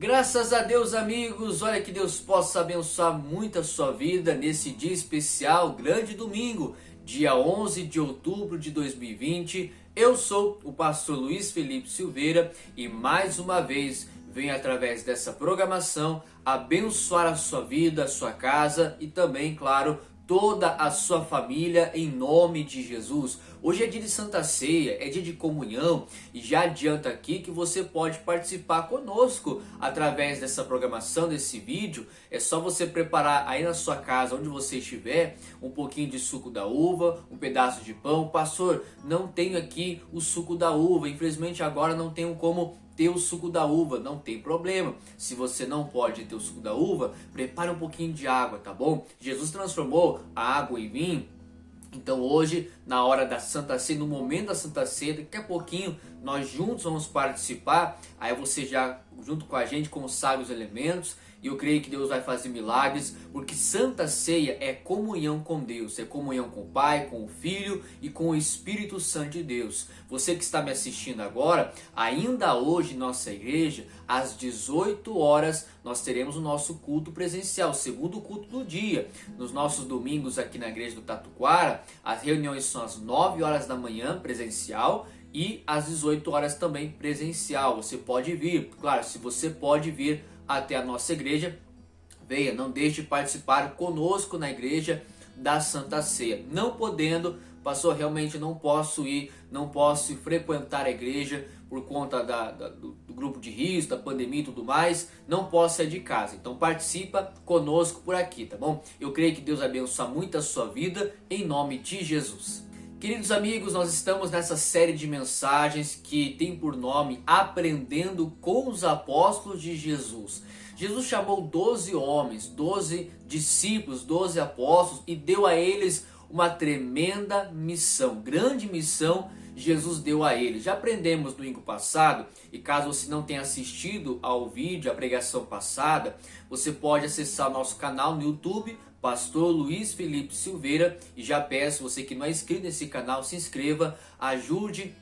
Graças a Deus, amigos, olha que Deus possa abençoar muito a sua vida nesse dia especial, grande domingo, dia 11 de outubro de 2020. Eu sou o pastor Luiz Felipe Silveira e mais uma vez venho através dessa programação abençoar a sua vida, a sua casa e também, claro, toda a sua família em nome de Jesus. Hoje é dia de Santa Ceia, é dia de comunhão e já adianta aqui que você pode participar conosco através dessa programação, desse vídeo. É só você preparar aí na sua casa, onde você estiver, um pouquinho de suco da uva, um pedaço de pão. Pastor, não tenho aqui o suco da uva, infelizmente agora não tenho como ter o suco da uva, não tem problema. Se você não pode ter o suco da uva, prepare um pouquinho de água, tá bom? Jesus transformou a água em vinho. Então hoje, na hora da Santa Ceia, no momento da Santa Ceia, daqui a pouquinho nós juntos vamos participar. Aí você já junto com a gente consagra os elementos. E eu creio que Deus vai fazer milagres, porque Santa Ceia é comunhão com Deus, é comunhão com o Pai, com o Filho e com o Espírito Santo de Deus. Você que está me assistindo agora, ainda hoje em nossa igreja, às 18 horas, nós teremos o nosso culto presencial, o segundo culto do dia. Nos nossos domingos aqui na igreja do Tatuquara, as reuniões são às 9 horas da manhã, presencial, e às 18 horas também presencial. Você pode vir, claro, se você pode vir até a nossa igreja, venha, não deixe de participar conosco na igreja da Santa Ceia. Não podendo, pastor, realmente não posso ir, não posso frequentar a igreja por conta do grupo de risco, da pandemia e tudo mais, não posso sair de casa. Então participa conosco por aqui, tá bom? Eu creio que Deus abençoe muito a sua vida, em nome de Jesus. Queridos amigos, nós estamos nessa série de mensagens que tem por nome Aprendendo com os Apóstolos de Jesus. Jesus chamou 12 homens, 12 discípulos, 12 apóstolos e deu a eles uma tremenda missão, grande missão Jesus deu a eles. Já aprendemos no domingo passado, e caso você não tenha assistido ao vídeo, a pregação passada, você pode acessar o nosso canal no YouTube, Pastor Luiz Felipe Silveira, e já peço, você que não é inscrito nesse canal, se inscreva, ajude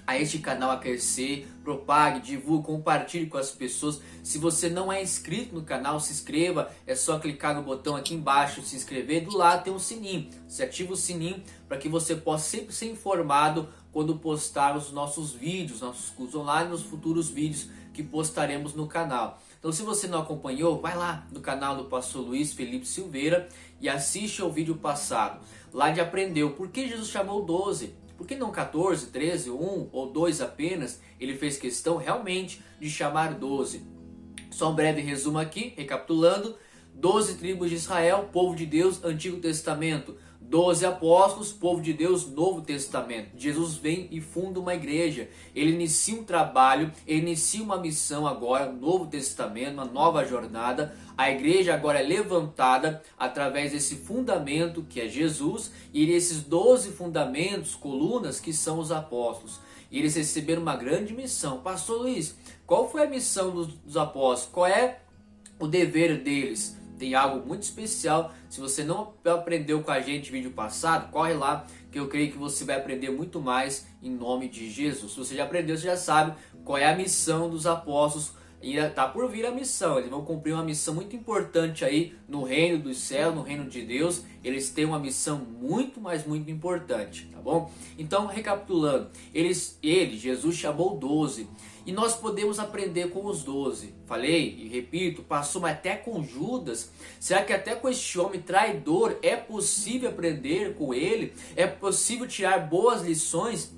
a este canal a crescer, propague, divulgue, compartilhe com as pessoas. Se você não é inscrito no canal, se inscreva, é só clicar no botão aqui embaixo, se inscrever, do lado tem um sininho, você ativa o sininho para que você possa sempre ser informado quando postarmos os nossos vídeos, nossos cursos online, nos futuros vídeos que postaremos no canal. Então se você não acompanhou, vai lá no canal do Pastor Luiz Felipe Silveira e assiste ao vídeo passado. Lá de aprendeu por que Jesus chamou 12. Por que não 14, 13, 1 ou 2 apenas? Ele fez questão realmente de chamar 12. Só um breve resumo aqui, recapitulando. 12 tribos de Israel, povo de Deus, Antigo Testamento. 12 apóstolos, povo de Deus, Novo Testamento. Jesus vem e funda uma igreja. Ele inicia um trabalho, ele inicia uma missão agora, Novo Testamento, uma nova jornada. A igreja agora é levantada através desse fundamento que é Jesus e desses 12 fundamentos, colunas, que são os apóstolos. E eles receberam uma grande missão. Pastor Luiz, qual foi a missão dos apóstolos? Qual é o dever deles? Tem algo muito especial. Se você não aprendeu com a gente no vídeo passado, corre lá que eu creio que você vai aprender muito mais em nome de Jesus. Se você já aprendeu, você já sabe qual é a missão dos apóstolos. E está por vir a missão, eles vão cumprir uma missão muito importante aí no reino dos céus, no reino de Deus. Eles têm uma missão muito, mas muito importante, tá bom? Então, recapitulando, Jesus chamou 12 e nós podemos aprender com os 12. Falei e repito, passou até com Judas. Será que até com este homem traidor é possível aprender com ele? É possível tirar boas lições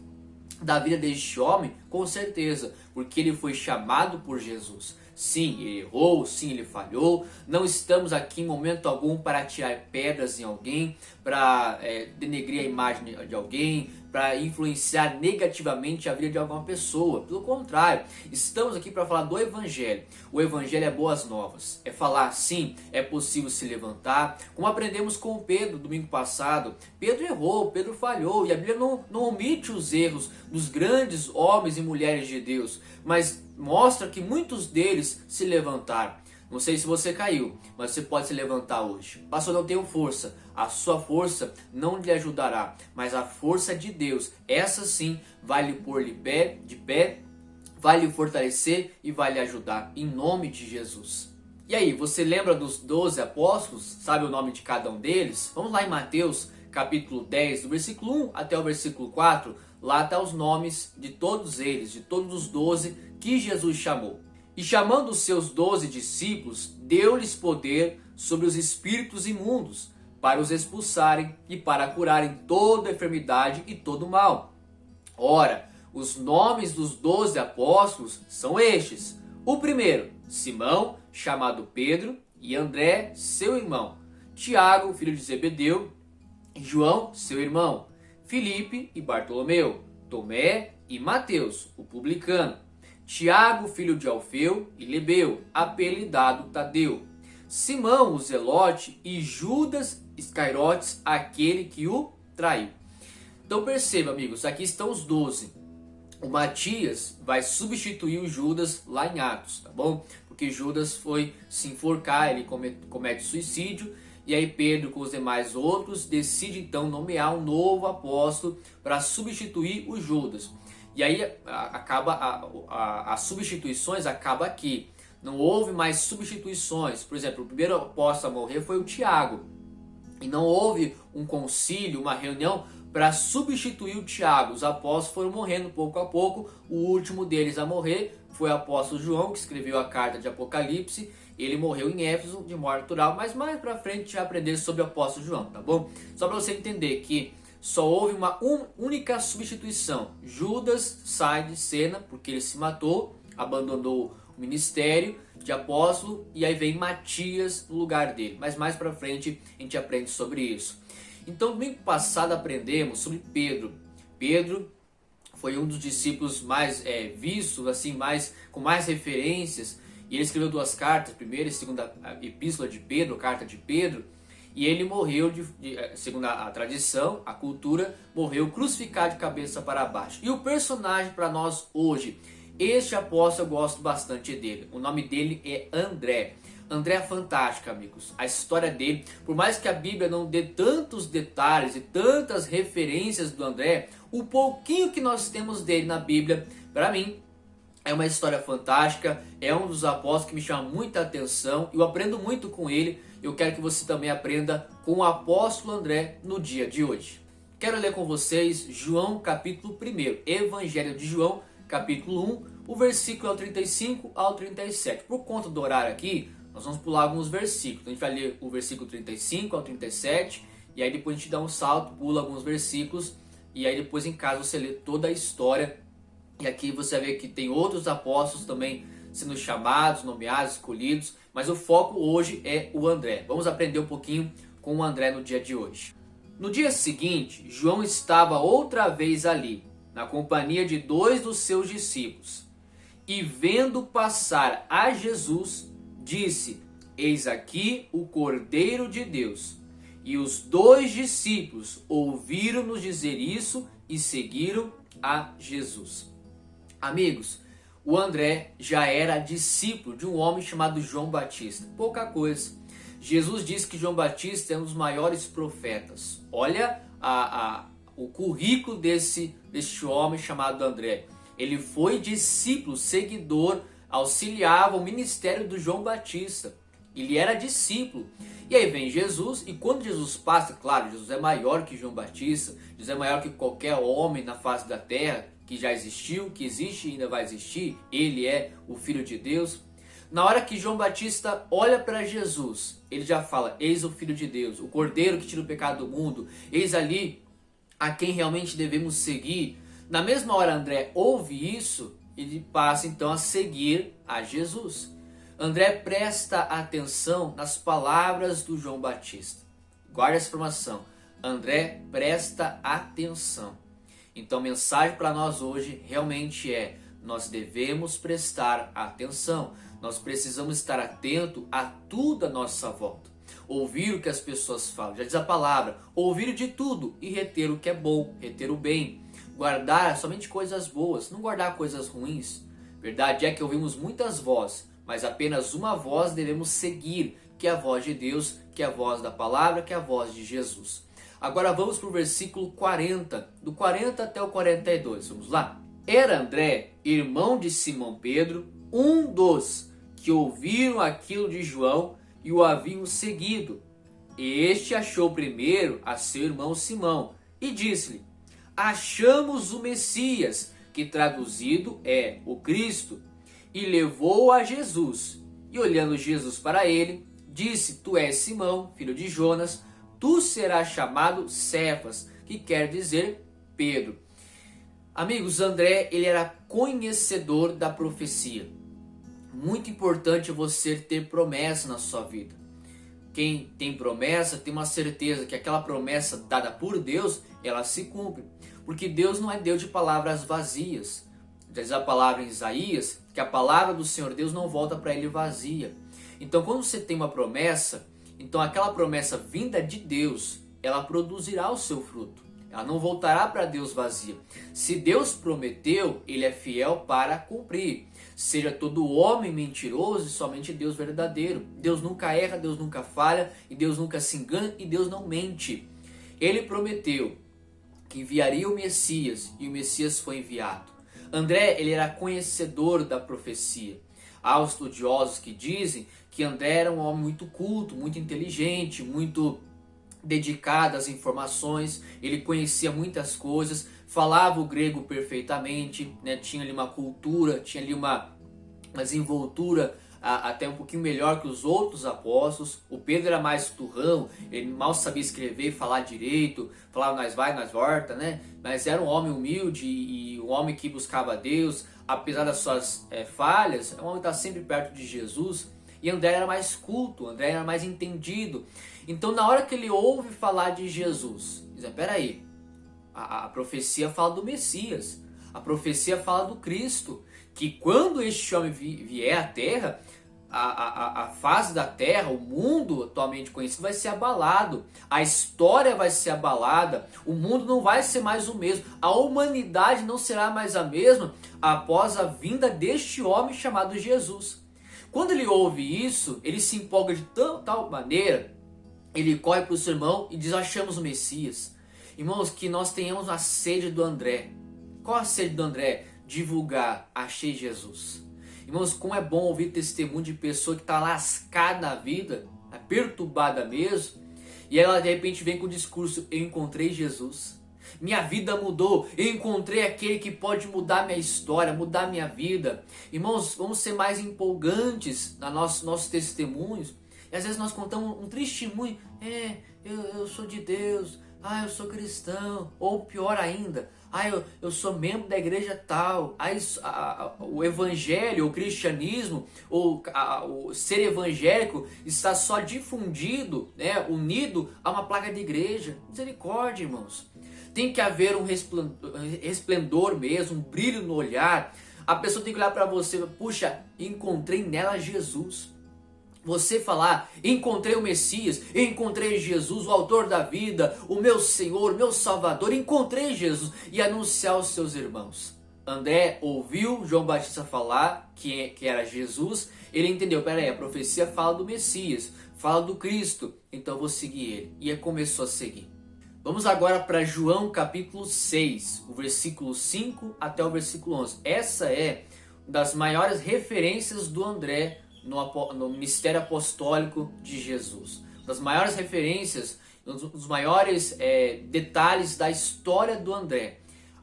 da vida deste homem? Com certeza, porque ele foi chamado por Jesus. Sim, ele errou, sim, ele falhou. Não estamos aqui em momento algum para tirar pedras em alguém, para denegrir a imagem de alguém, para influenciar negativamente a vida de alguma pessoa. Pelo contrário, estamos aqui para falar do Evangelho. O Evangelho é boas novas. É falar, sim, é possível se levantar. Como aprendemos com Pedro domingo passado. Pedro errou, Pedro falhou. E a Bíblia não omite os erros dos grandes homens e mulheres de Deus, mas mostra que muitos deles se levantaram. Não sei se você caiu, mas você pode se levantar hoje. Pastor, não tenho força. A sua força não lhe ajudará, mas a força de Deus, essa sim, vai lhe pôr de pé, vai lhe fortalecer e vai lhe ajudar, em nome de Jesus. E aí, você lembra dos 12 apóstolos? Sabe o nome de cada um deles? Vamos lá em Mateus, capítulo 10, do versículo 1 até o versículo 4. Lá estão os nomes de todos eles, de todos os 12 que Jesus chamou. E chamando os seus 12 discípulos, deu-lhes poder sobre os espíritos imundos, para os expulsarem e para curarem toda enfermidade e todo mal. Ora, os nomes dos 12 apóstolos são estes. O primeiro, Simão, chamado Pedro, e André, seu irmão. Tiago, filho de Zebedeu, e João, seu irmão. Filipe e Bartolomeu. Tomé e Mateus, o publicano. Tiago, filho de Alfeu, e Lebeu, apelidado Tadeu. Simão, o zelote, e Judas Iscariotes, aquele que o traiu. Então perceba, amigos, aqui estão os 12. O Matias vai substituir o Judas lá em Atos, tá bom? Porque Judas foi se enforcar, ele comete suicídio. E aí Pedro, com os demais outros, decide então nomear um novo apóstolo para substituir o Judas. E aí acaba as substituições acaba aqui. Não houve mais substituições. Por exemplo, o primeiro apóstolo a morrer foi o Tiago. E não houve um concílio, uma reunião para substituir o Tiago. Os apóstolos foram morrendo pouco a pouco. O último deles a morrer foi o apóstolo João, que escreveu a carta de Apocalipse. Ele morreu em Éfeso de morte natural, mas mais para frente a gente vai aprender sobre o apóstolo João, tá bom? Só para você entender que só houve uma única substituição. Judas sai de cena porque ele se matou, abandonou o ministério de apóstolo, e aí vem Matias no lugar dele. Mas mais para frente a gente aprende sobre isso. Então, domingo passado aprendemos sobre Pedro. Pedro foi um dos discípulos mais vistos, assim, com mais referências. E ele escreveu 2 cartas, primeira e segunda epístola de Pedro, carta de Pedro. E ele morreu, segundo a tradição, a cultura, morreu crucificado de cabeça para baixo. E o personagem para nós hoje, este apóstolo, eu gosto bastante dele. O nome dele é André. André é fantástico, amigos. A história dele, por mais que a Bíblia não dê tantos detalhes e tantas referências do André, o pouquinho que nós temos dele na Bíblia, para mim, é uma história fantástica. É um dos apóstolos que me chama muita atenção. Eu aprendo muito com ele. Eu quero que você também aprenda com o apóstolo André no dia de hoje. Quero ler com vocês João capítulo 1, Evangelho de João capítulo 1, o versículo ao 35 ao 37. Por conta do horário aqui, nós vamos pular alguns versículos. A gente vai ler o versículo 35 ao 37, e aí depois a gente dá um salto, pula alguns versículos, e aí depois em casa você lê toda a história. E aqui você vê que tem outros apóstolos também sendo chamados, nomeados, escolhidos, mas o foco hoje é o André. Vamos aprender um pouquinho com o André no dia de hoje. No dia seguinte, João estava outra vez ali, na companhia de 2 dos seus discípulos. E vendo passar a Jesus, disse: Eis aqui o Cordeiro de Deus. E os 2 discípulos ouviram-nos dizer isso e seguiram a Jesus. Amigos, o André já era discípulo de um homem chamado João Batista. Pouca coisa. Jesus disse que João Batista é um dos maiores profetas. Olha o currículo deste homem chamado André. Ele foi discípulo, seguidor, auxiliava o ministério do João Batista. Ele era discípulo. E aí vem Jesus, e quando Jesus passa, claro, Jesus é maior que João Batista, Jesus é maior que qualquer homem na face da terra, que já existiu, que existe e ainda vai existir. Ele é o Filho de Deus. Na hora que João Batista olha para Jesus, ele já fala: eis o Filho de Deus, o Cordeiro que tira o pecado do mundo, eis ali a quem realmente devemos seguir. Na mesma hora André ouve isso, ele passa então a seguir a Jesus. André presta atenção nas palavras do João Batista. Guarde essa informação. André presta atenção. Então a mensagem para nós hoje realmente é: nós devemos prestar atenção. Nós precisamos estar atento a tudo à nossa volta. Ouvir o que as pessoas falam. Já diz a palavra: ouvir de tudo e reter o que é bom, reter o bem. Guardar somente coisas boas, não guardar coisas ruins. Verdade é que ouvimos muitas vozes, mas apenas uma voz devemos seguir, que é a voz de Deus, que é a voz da palavra, que é a voz de Jesus. Agora vamos para o versículo 40, do 40 até o 42, vamos lá? Era André, irmão de Simão Pedro, um dos que ouviram aquilo de João e o haviam seguido. Este achou primeiro a seu irmão Simão e disse-lhe: achamos o Messias, que traduzido é o Cristo, e levou-o a Jesus. E olhando Jesus para ele, disse: tu és Simão, filho de Jonas, tu serás chamado Cefas, que quer dizer Pedro. Amigos, André, ele era conhecedor da profecia. Muito importante você ter promessa na sua vida. Quem tem promessa tem uma certeza que aquela promessa dada por Deus, ela se cumpre. Porque Deus não é Deus de palavras vazias. Diz a palavra em Isaías que a palavra do Senhor Deus não volta para ele vazia. Então quando você tem uma promessa, então aquela promessa vinda de Deus, ela produzirá o seu fruto. Ela não voltará para Deus vazia. Se Deus prometeu, ele é fiel para cumprir. Seja todo homem mentiroso e somente Deus verdadeiro. Deus nunca erra, Deus nunca falha, e Deus nunca se engana, e Deus não mente. Ele prometeu que enviaria o Messias, e o Messias foi enviado. André, ele era conhecedor da profecia. Há os estudiosos que dizem que André era um homem muito culto, muito inteligente, muito dedicado às informações. Ele conhecia muitas coisas, falava o grego perfeitamente, né? Tinha ali uma cultura, tinha ali uma desenvoltura até um pouquinho melhor que os outros apóstolos. O Pedro era mais turrão, ele mal sabia escrever e falar direito, falava nós vai, nós volta, né? Mas era um homem humilde e um homem que buscava Deus, apesar das suas falhas, é um homem que está sempre perto de Jesus. E André era mais culto, André era mais entendido. Então na hora que ele ouve falar de Jesus, diz: peraí, a profecia fala do Messias, a profecia fala do Cristo, que quando este homem vier à terra, a face da terra, o mundo atualmente conhecido vai ser abalado, a história vai ser abalada, o mundo não vai ser mais o mesmo, a humanidade não será mais a mesma após a vinda deste homem chamado Jesus. Quando ele ouve isso, ele se empolga de tal maneira, ele corre para o seu irmão e diz: achamos o Messias. Irmãos, que nós tenhamos a sede do André. Qual a sede do André? Divulgar: achei Jesus. Irmãos, como é bom ouvir testemunho de pessoa que está lascada na vida, perturbada mesmo, e ela de repente vem com o discurso: eu encontrei Jesus, minha vida mudou, eu encontrei aquele que pode mudar minha história, mudar minha vida. Irmãos, vamos ser mais empolgantes nos nossos testemunhos. E às vezes nós contamos um testemunho: eu sou de Deus, eu sou cristão, ou pior ainda, eu sou membro da igreja tal. O evangelho, o cristianismo, o ser evangélico está só difundido, né, unido a uma placa de igreja. Misericórdia, irmãos. Tem que haver um resplendor mesmo, um brilho no olhar. A pessoa tem que olhar para você: puxa, encontrei nela Jesus. Você falar: encontrei o Messias, encontrei Jesus, o autor da vida, o meu Senhor, meu Salvador, encontrei Jesus, e anunciar aos seus irmãos. André ouviu João Batista falar que era Jesus, ele entendeu: peraí, a profecia fala do Messias, fala do Cristo, então eu vou seguir ele. E ele começou a seguir. Vamos agora para João capítulo 6, o versículo 5 até o versículo 11. Essa é uma das maiores referências do André no ministério apostólico de Jesus. Uma das maiores referências, um dos maiores detalhes da história do André.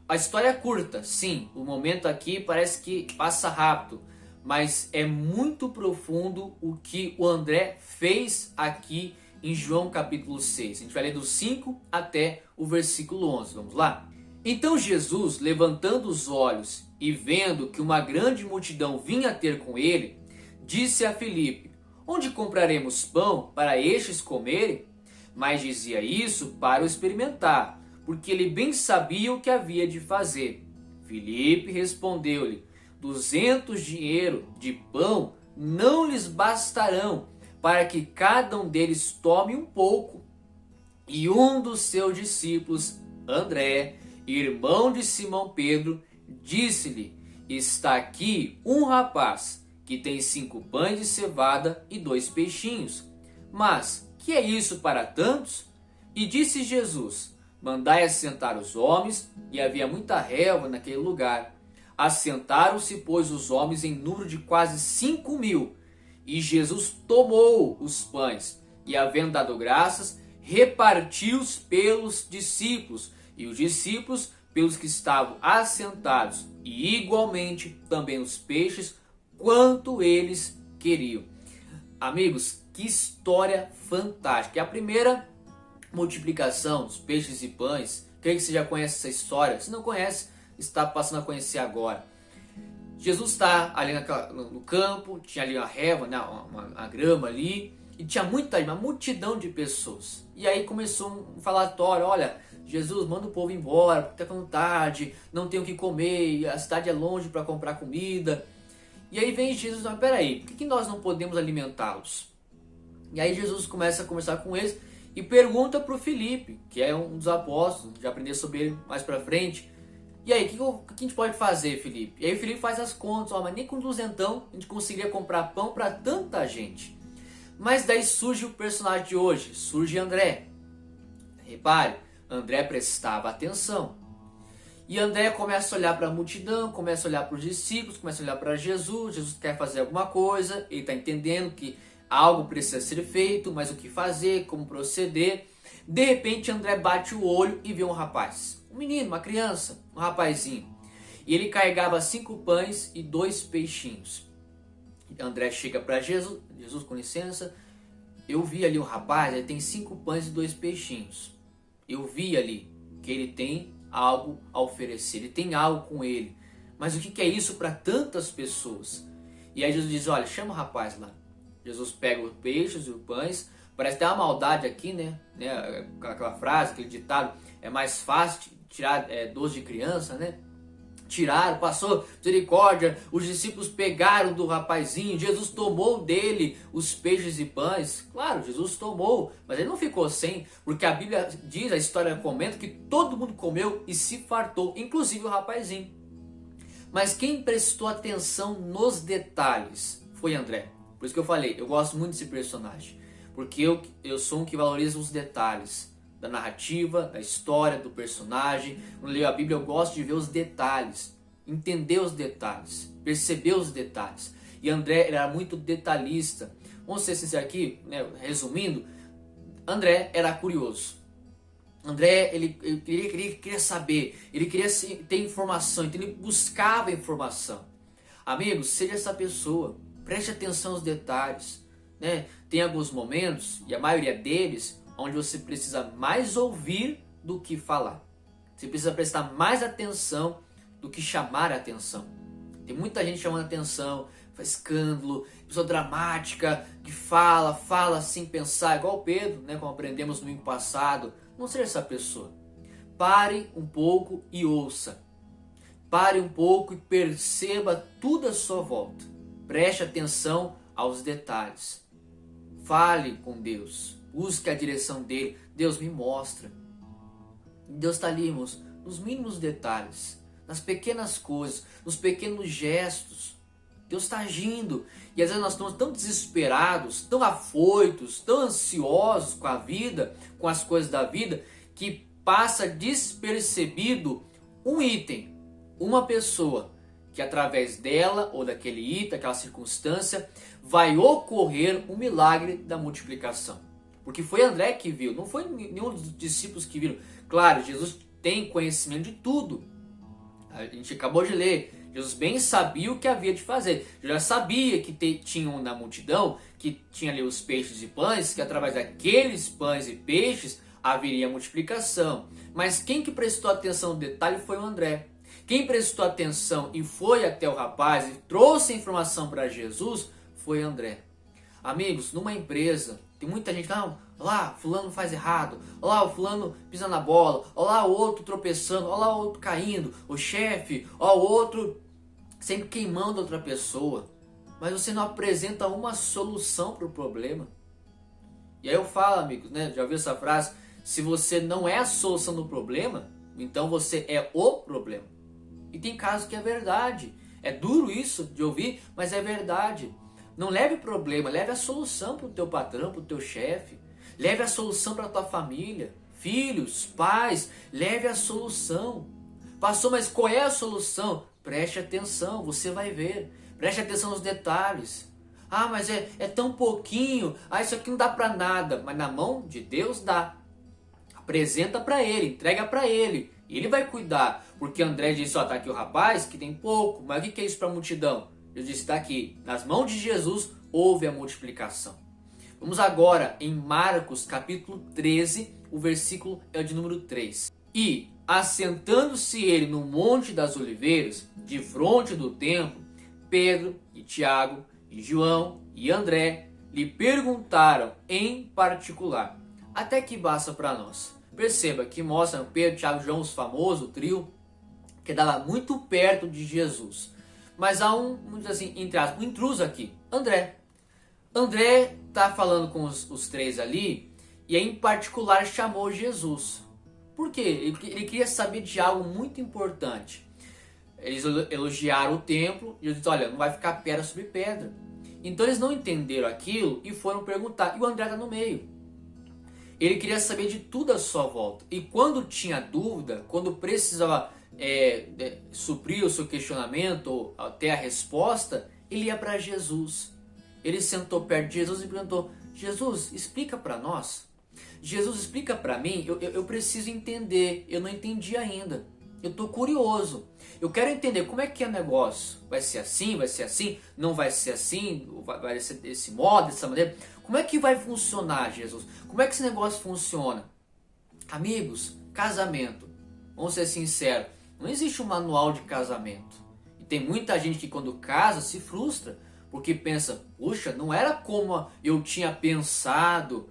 A história é curta, sim, o momento aqui parece que passa rápido, mas é muito profundo o que o André fez aqui em João capítulo 6. A gente vai ler do 5 até o versículo 11. Vamos lá? Então Jesus, levantando os olhos e vendo que uma grande multidão vinha ter com ele, disse a Filipe: onde compraremos pão para estes comerem? Mas dizia isso para o experimentar, porque ele bem sabia o que havia de fazer. Filipe respondeu-lhe: 200 dinheiro de pão não lhes bastarão, para que cada um deles tome um pouco. E um dos seus discípulos, André, irmão de Simão Pedro, disse-lhe: está aqui um rapaz que tem 5 pães de cevada e 2 peixinhos. Mas que é isso para tantos? E disse Jesus: mandai assentar os homens. E havia muita relva naquele lugar. Assentaram-se, pois, os homens em número de quase 5.000. E Jesus tomou os pães e, havendo dado graças, repartiu-os pelos discípulos, e os discípulos pelos que estavam assentados, e igualmente também os peixes, quanto eles queriam. Amigos, que história fantástica! É a primeira multiplicação dos peixes e pães. Creio que você já conhece essa história. Se não conhece, está passando a conhecer agora. Jesus está ali no campo, tinha ali uma relva, né, uma grama ali, e tinha uma multidão de pessoas. E aí começou um falatório: olha, Jesus, manda o povo embora, porque está com vontade, não tem o que comer, a cidade é longe para comprar comida. E aí vem Jesus: mas peraí, por que nós não podemos alimentá-los? E aí Jesus começa a conversar com eles e pergunta para o Filipe, que é um dos apóstolos, já aprender sobre ele mais para frente. E aí, o que a gente pode fazer, Filipe? E aí o Filipe faz as contas: mas nem com 200 a gente conseguiria comprar pão para tanta gente. Mas daí surge o personagem de hoje, surge André. Repare, André prestava atenção. E André começa a olhar para a multidão, começa a olhar para os discípulos, começa a olhar para Jesus. Jesus quer fazer alguma coisa, ele está entendendo que algo precisa ser feito, mas o que fazer, como proceder. De repente André bate o olho e vê um rapaz, um menino, uma criança, um rapazinho. E ele carregava 5 pães e 2 peixinhos. André chega para Jesus: Jesus, com licença, eu vi ali um rapaz, ele tem 5 pães e 2 peixinhos. Eu vi ali que ele tem algo a oferecer, ele tem algo com ele. Mas o que é isso para tantas pessoas? E aí Jesus diz: olha, chama o rapaz lá. Jesus pega os peixes e os pães. Parece até uma maldade aqui, né? Aquela frase, aquele ditado: é mais fácil tirar doce de criança, né? Tiraram, passou misericórdia, os discípulos pegaram do rapazinho, Jesus tomou dele os peixes e pães. Claro, Jesus tomou, mas ele não ficou sem, porque a Bíblia diz, a história comenta, que todo mundo comeu e se fartou, inclusive o rapazinho. Mas quem prestou atenção nos detalhes foi André. Por isso que eu falei, eu gosto muito desse personagem, porque eu sou um que valoriza os detalhes da narrativa, da história, do personagem. Quando eu leio a Bíblia, eu gosto de ver os detalhes, entender os detalhes, perceber os detalhes. E André era muito detalhista. Vamos ser sinceros aqui, né? Resumindo, André era curioso. André, ele queria saber, ele queria ter informação, então ele buscava informação. Amigos, seja essa pessoa, preste atenção aos detalhes, né? Tem alguns momentos, e a maioria deles, onde você precisa mais ouvir do que falar. Você precisa prestar mais atenção do que chamar a atenção. Tem muita gente chamando atenção, faz escândalo, pessoa dramática, que fala sem pensar, igual o Pedro, né, como aprendemos no domingo passado. Não seja essa pessoa. Pare um pouco e ouça. Pare um pouco e perceba tudo à sua volta. Preste atenção aos detalhes. Fale com Deus. Busque a direção dele. Deus, me mostra. Deus está ali, irmãos, nos mínimos detalhes, nas pequenas coisas, nos pequenos gestos. Deus está agindo. E às vezes nós estamos tão desesperados, tão afoitos, tão ansiosos com a vida, com as coisas da vida, que passa despercebido um item, uma pessoa, que através dela ou daquele item, daquela circunstância, vai ocorrer um milagre da multiplicação. Porque foi André que viu, não foi nenhum dos discípulos que viram. Claro, Jesus tem conhecimento de tudo. A gente acabou de ler. Jesus bem sabia o que havia de fazer. Já sabia que tinham na multidão, que tinha ali os peixes e pães, que através daqueles pães e peixes haveria multiplicação. Mas quem que prestou atenção no detalhe foi o André. Quem prestou atenção e foi até o rapaz e trouxe a informação para Jesus foi André. Amigos, numa empresa, tem muita gente que olha lá, fulano faz errado, olha lá, o fulano pisa na bola, olha lá o outro tropeçando, olha lá o outro caindo, o chefe, olha o outro sempre queimando outra pessoa. Mas você não apresenta uma solução para o problema. E aí eu falo, amigos, né? Já ouviu essa frase? Se você não é a solução do problema, então você é o problema. E tem casos que é verdade. É duro isso de ouvir, mas é verdade. Não leve problema, leve a solução para o teu patrão, para o teu chefe. Leve a solução para a tua família, filhos, pais. Leve a solução. Pastor, mas qual é a solução? Preste atenção, você vai ver. Preste atenção nos detalhes. Ah, mas é tão pouquinho. Ah, isso aqui não dá para nada. Mas na mão de Deus dá. Apresenta para ele, entrega para ele. Ele vai cuidar. Porque André disse, ó, tá aqui o rapaz que tem pouco. Mas o que é isso para a multidão? Eu disse, tá aqui. Nas mãos de Jesus houve a multiplicação. Vamos agora em Marcos capítulo 13. O versículo é o de número 3. E, assentando-se ele no Monte das Oliveiras, de fronte do templo, Pedro e Tiago e João e André lhe perguntaram em particular. Até que basta para nós. Perceba que mostra Pedro, Tiago e João, os famosos, o trio, que estava muito perto de Jesus. Mas há vamos dizer assim, entre aspas, um intruso aqui, André. André está falando com os três ali e em particular chamou Jesus. Por quê? Ele queria saber de algo muito importante. Eles elogiaram o templo e ele disse, olha, não vai ficar pedra sobre pedra. Então eles não entenderam aquilo e foram perguntar. E o André está no meio. Ele queria saber de tudo à sua volta. E quando tinha dúvida, quando precisava suprir o seu questionamento ou até a resposta, ele ia para Jesus. Ele sentou perto de Jesus e perguntou, Jesus, explica para nós. Jesus, explica para mim, eu preciso entender, eu não entendi ainda. Eu estou curioso. Eu quero entender como é que é o negócio. Vai ser assim, não vai ser assim, vai ser desse modo, dessa maneira. Como é que vai funcionar, Jesus? Como é que esse negócio funciona? Amigos, casamento. Vamos ser sinceros. Não existe um manual de casamento. E tem muita gente que quando casa se frustra. Porque pensa, puxa, não era como eu tinha pensado.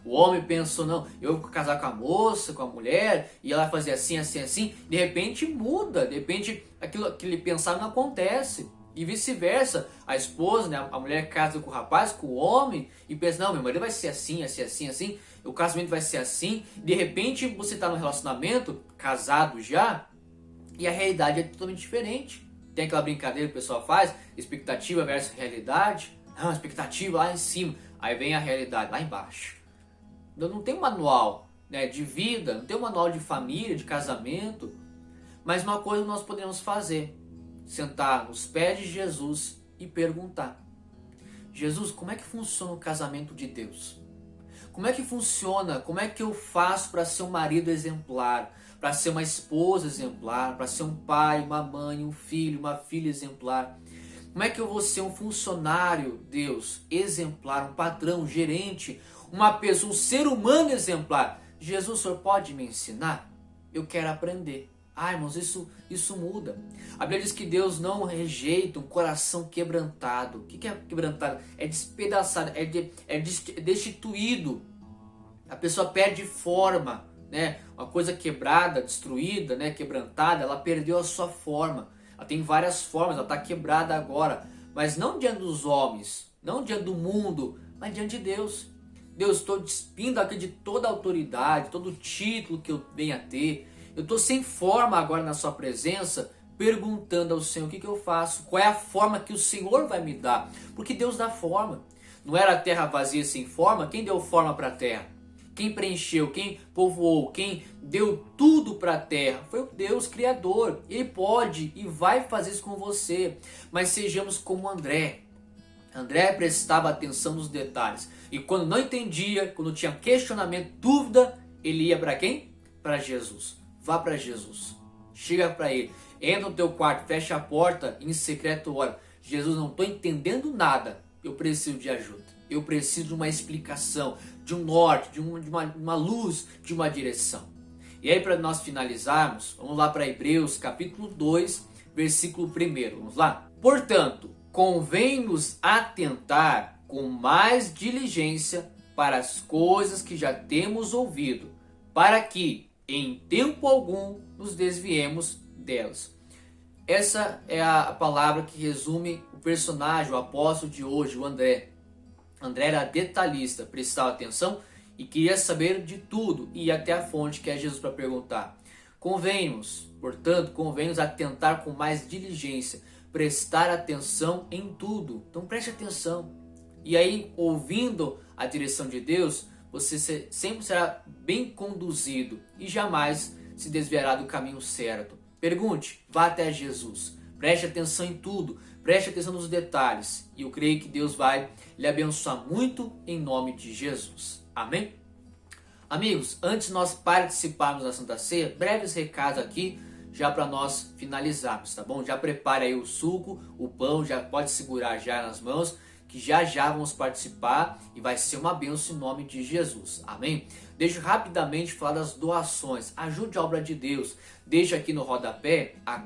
O homem pensou, não, eu vou casar com a moça, com a mulher, e ela fazia assim, assim, assim. De repente muda, de repente aquilo que ele pensava não acontece. E vice-versa, a esposa, a mulher casa com o rapaz, com o homem, e pensa, não, meu marido vai ser assim, assim, assim, assim, o casamento vai ser assim. De repente você está num relacionamento, casado já, e a realidade é totalmente diferente. Tem aquela brincadeira que o pessoal faz, expectativa versus realidade. Não, expectativa lá em cima. Aí vem a realidade lá embaixo. Não tem um manual de vida, não tem um manual de família, de casamento. Mas uma coisa nós podemos fazer. Sentar nos pés de Jesus e perguntar. Jesus, como é que funciona o casamento de Deus? Como é que funciona? Como é que eu faço para ser um marido exemplar? Para ser uma esposa exemplar? Para ser um pai, uma mãe, um filho, uma filha exemplar? Como é que eu vou ser um funcionário, Deus, exemplar, um patrão, um gerente, uma pessoa, um ser humano exemplar? Jesus, o Senhor pode me ensinar? Eu quero aprender. Ah, irmãos, isso muda. A Bíblia diz que Deus não rejeita um coração quebrantado. O que é quebrantado? É despedaçado, é destituído. A pessoa perde forma, Uma coisa quebrada, destruída, quebrantada, ela perdeu a sua forma. Ela tem várias formas, ela está quebrada agora. Mas não diante dos homens, não diante do mundo, mas diante de Deus. Deus, estou despindo aqui de toda a autoridade, todo o título que eu venha a ter. Eu estou sem forma agora na sua presença, perguntando ao Senhor o que eu faço. Qual é a forma que o Senhor vai me dar? Porque Deus dá forma. Não era a terra vazia sem forma? Quem deu forma para a terra? Quem preencheu, quem povoou, quem deu tudo para a terra foi o Deus Criador. Ele pode e vai fazer isso com você. Mas sejamos como André. André prestava atenção nos detalhes. E quando não entendia, quando tinha questionamento, dúvida, ele ia para quem? Para Jesus. Vá para Jesus. Chega para ele. Entra no teu quarto, fecha a porta, em secreto ora. Jesus, não estou entendendo nada. Eu preciso de ajuda. Eu preciso de uma explicação, de um norte, de uma luz, de uma direção. E aí, para nós finalizarmos, vamos lá para Hebreus capítulo 2, versículo 1. Vamos lá? Portanto, convém-nos atentar com mais diligência para as coisas que já temos ouvido, para que, em tempo algum, nos desviemos delas. Essa é a palavra que resume o personagem, o apóstolo de hoje, o André. André era detalhista, prestava atenção e queria saber de tudo e ir até a fonte, que é Jesus, para perguntar. Portanto, convém-nos atentar com mais diligência, prestar atenção em tudo. Então preste atenção. E aí, ouvindo a direção de Deus, você sempre será bem conduzido e jamais se desviará do caminho certo. Pergunte, vá até Jesus. Preste atenção em tudo, preste atenção nos detalhes. E eu creio que Deus vai lhe abençoar muito em nome de Jesus. Amém? Amigos, antes de nós participarmos da Santa Ceia, breves recados aqui, já para nós finalizarmos, tá bom? Já prepare aí o suco, o pão, já pode segurar já nas mãos, que já vamos participar e vai ser uma bênção em nome de Jesus, amém? Deixa eu rapidamente falar das doações, ajude a obra de Deus, deixa aqui no rodapé a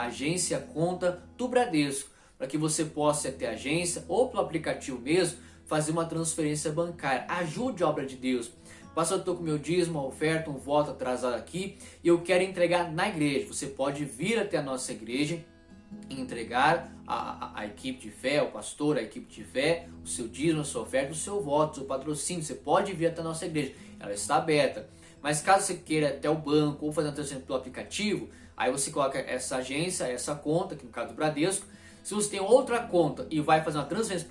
agência, a conta do Bradesco, para que você possa ter agência ou pelo aplicativo mesmo, fazer uma transferência bancária, ajude a obra de Deus. Pastor, eu estou com meu dízimo, uma oferta, um voto atrasado aqui e eu quero entregar na igreja. Você pode vir até a nossa igreja e entregar a equipe de fé, o pastor, a equipe de fé, o seu dízimo, a sua oferta, o seu voto, o seu patrocínio. Você pode vir até a nossa igreja, ela está aberta. Mas caso você queira até o banco ou fazer uma transferência pelo aplicativo, aí você coloca essa agência, essa conta, que no caso do Bradesco. Se você tem outra conta e vai fazer uma transferência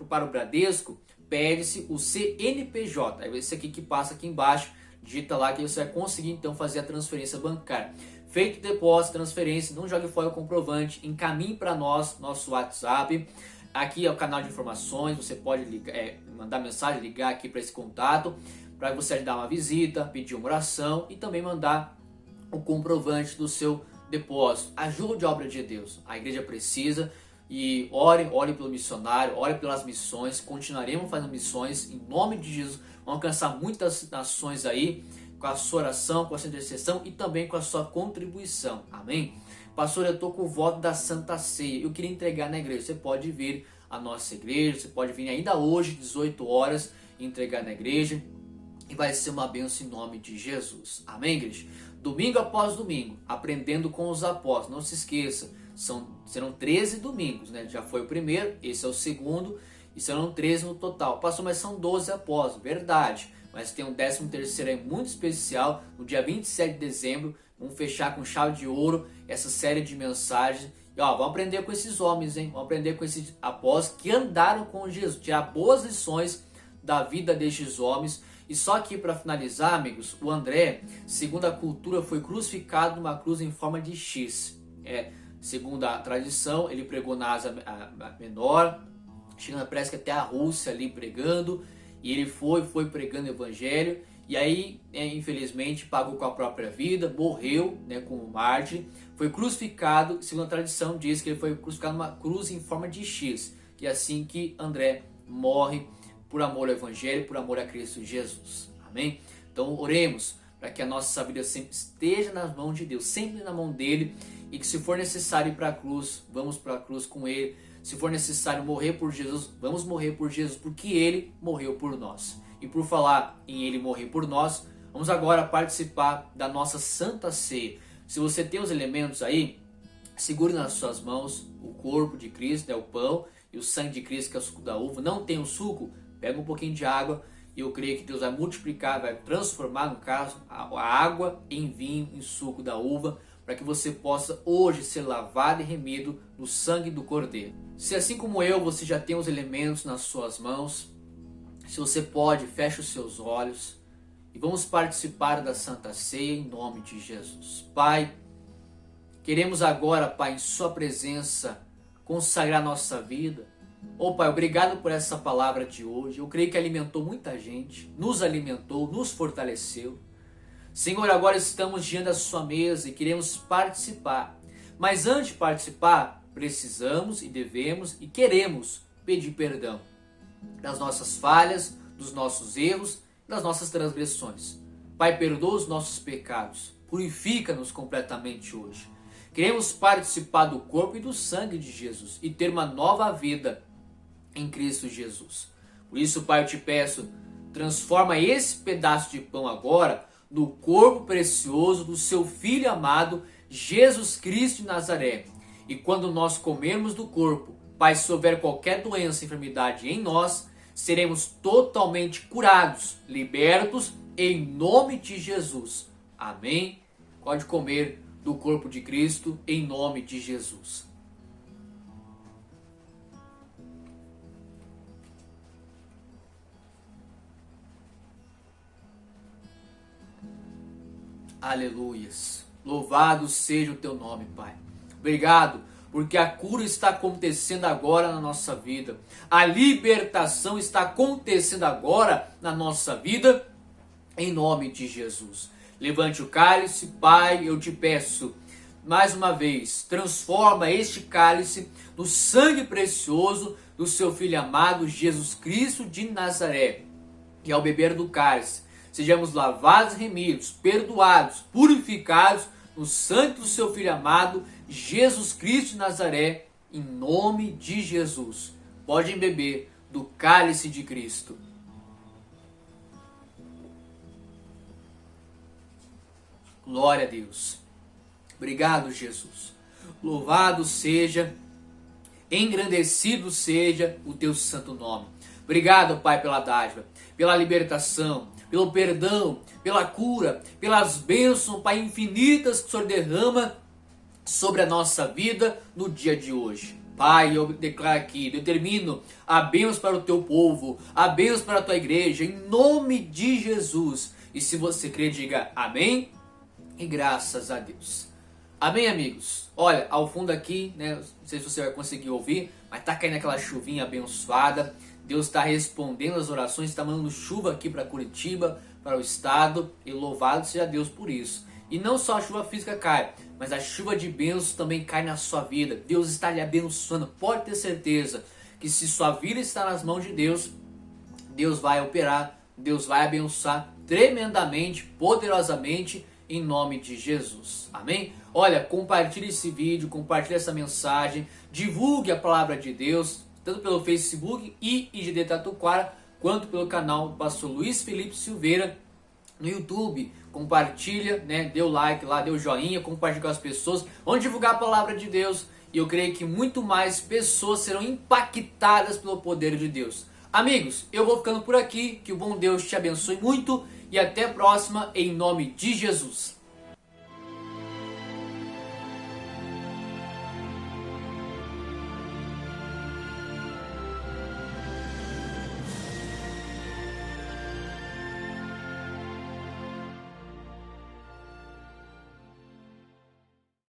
para o Bradesco, pede-se o CNPJ. É esse aqui que passa aqui embaixo, digita lá que você vai conseguir então fazer a transferência bancária. Feito o depósito, transferência, não jogue fora o comprovante, encaminhe para nós, nosso WhatsApp. Aqui é o canal de informações, você pode mandar mensagem, ligar aqui para esse contato, para você dar uma visita, pedir uma oração e também mandar o comprovante do seu depósito. Ajude a obra de Deus, a igreja precisa. E ore pelo missionário, ore pelas missões, continuaremos fazendo missões em nome de Jesus, vamos alcançar muitas nações aí, com a sua oração, com a sua intercessão e também com a sua contribuição, amém? Pastor, eu estou com o voto da Santa Ceia, eu queria entregar na igreja. Você pode vir à nossa igreja, você pode vir ainda hoje, 18 horas, entregar na igreja, e vai ser uma bênção em nome de Jesus, amém, igreja? Domingo após domingo, aprendendo com os apóstolos, não se esqueça, serão 13 domingos, né? Já foi o primeiro, esse é o segundo, e serão 13 no total. Pastor, mas são 12 apóstolos, verdade, mas tem um 13º aí muito especial, no dia 27 de dezembro, vamos fechar com chave de ouro essa série de mensagens, e ó, vamos aprender com esses homens, hein? Vamos aprender com esses apóstolos que andaram com Jesus, tirar boas lições da vida destes homens. E só aqui para finalizar, amigos, o André, segundo a cultura, foi crucificado numa cruz em forma de X. Segundo a tradição, ele pregou na Ásia Menor, chegando parece que até a Rússia ali pregando, e ele foi pregando o evangelho, e aí, infelizmente, pagou com a própria vida, morreu, né, como mártir, foi crucificado, segundo a tradição diz que ele foi crucificado numa cruz em forma de X, e é assim que André morre por amor ao evangelho, por amor a Cristo Jesus, amém? Então oremos para que a nossa vida sempre esteja nas mãos de Deus, sempre na mão dele, e que se for necessário ir para a cruz, vamos para a cruz com ele. Se for necessário morrer por Jesus, vamos morrer por Jesus, porque ele morreu por nós. E por falar em ele morrer por nós, vamos agora participar da nossa Santa Ceia. Se você tem os elementos aí, segure nas suas mãos o corpo de Cristo, o pão, e o sangue de Cristo, que é o suco da uva. Não tem o suco? Pega um pouquinho de água, e eu creio que Deus vai multiplicar, vai transformar, no caso, a água em vinho, em suco da uva, para que você possa hoje ser lavado e remido no sangue do Cordeiro. Se assim como eu, você já tem os elementos nas suas mãos, se você pode, feche os seus olhos e vamos participar da Santa Ceia em nome de Jesus. Pai, queremos agora, Pai, em sua presença, consagrar nossa vida. Pai, obrigado por essa palavra de hoje. Eu creio que alimentou muita gente, nos alimentou, nos fortaleceu. Senhor, agora estamos diante da sua mesa e queremos participar. Mas antes de participar, precisamos e devemos e queremos pedir perdão das nossas falhas, dos nossos erros, das nossas transgressões. Pai, perdoa os nossos pecados, purifica-nos completamente hoje. Queremos participar do corpo e do sangue de Jesus e ter uma nova vida em Cristo Jesus. Por isso, Pai, eu te peço, transforma esse pedaço de pão agora no corpo precioso do seu Filho amado, Jesus Cristo de Nazaré. E quando nós comermos do corpo, Pai, se houver qualquer doença, enfermidade em nós, seremos totalmente curados, libertos, em nome de Jesus. Amém? Pode comer do corpo de Cristo, em nome de Jesus. Aleluias. Louvado seja o teu nome, Pai. Obrigado, porque a cura está acontecendo agora na nossa vida. A libertação está acontecendo agora na nossa vida, em nome de Jesus. Levante o cálice, Pai, eu te peço, mais uma vez, transforma este cálice no sangue precioso do seu Filho amado, Jesus Cristo de Nazaré. E ao beber do cálice, sejamos lavados, remidos, perdoados, purificados no sangue do seu Filho amado, Jesus Cristo de Nazaré, em nome de Jesus. Podem beber do cálice de Cristo. Glória a Deus. Obrigado, Jesus. Louvado seja, engrandecido seja o teu santo nome. Obrigado, Pai, pela dádiva, pela libertação, pelo perdão, pela cura, pelas bênçãos, Pai, infinitas que o Senhor derrama sobre a nossa vida no dia de hoje. Pai, eu declaro aqui, determino a bênção para o teu povo, a bênção para a tua igreja, em nome de Jesus. E se você crê, diga amém e graças a Deus. Amém, amigos? Olha, ao fundo aqui, né, não sei se você vai conseguir ouvir, mas tá caindo aquela chuvinha abençoada. Deus está respondendo as orações, está mandando chuva aqui para Curitiba, para o estado, e louvado seja Deus por isso. E não só a chuva física cai, mas a chuva de bênçãos também cai na sua vida. Deus está lhe abençoando. Pode ter certeza que se sua vida está nas mãos de Deus, Deus vai operar, Deus vai abençoar tremendamente, poderosamente, em nome de Jesus. Amém? Olha, compartilhe esse vídeo, compartilhe essa mensagem, divulgue a palavra de Deus, tanto pelo Facebook e IGD Tatuquara, quanto pelo canal do pastor Luiz Felipe Silveira no YouTube. Compartilha, né? Dê o like lá, dê o joinha, compartilhe com as pessoas. Vamos divulgar a palavra de Deus e eu creio que muito mais pessoas serão impactadas pelo poder de Deus. Amigos, eu vou ficando por aqui, que o bom Deus te abençoe muito e até a próxima em nome de Jesus.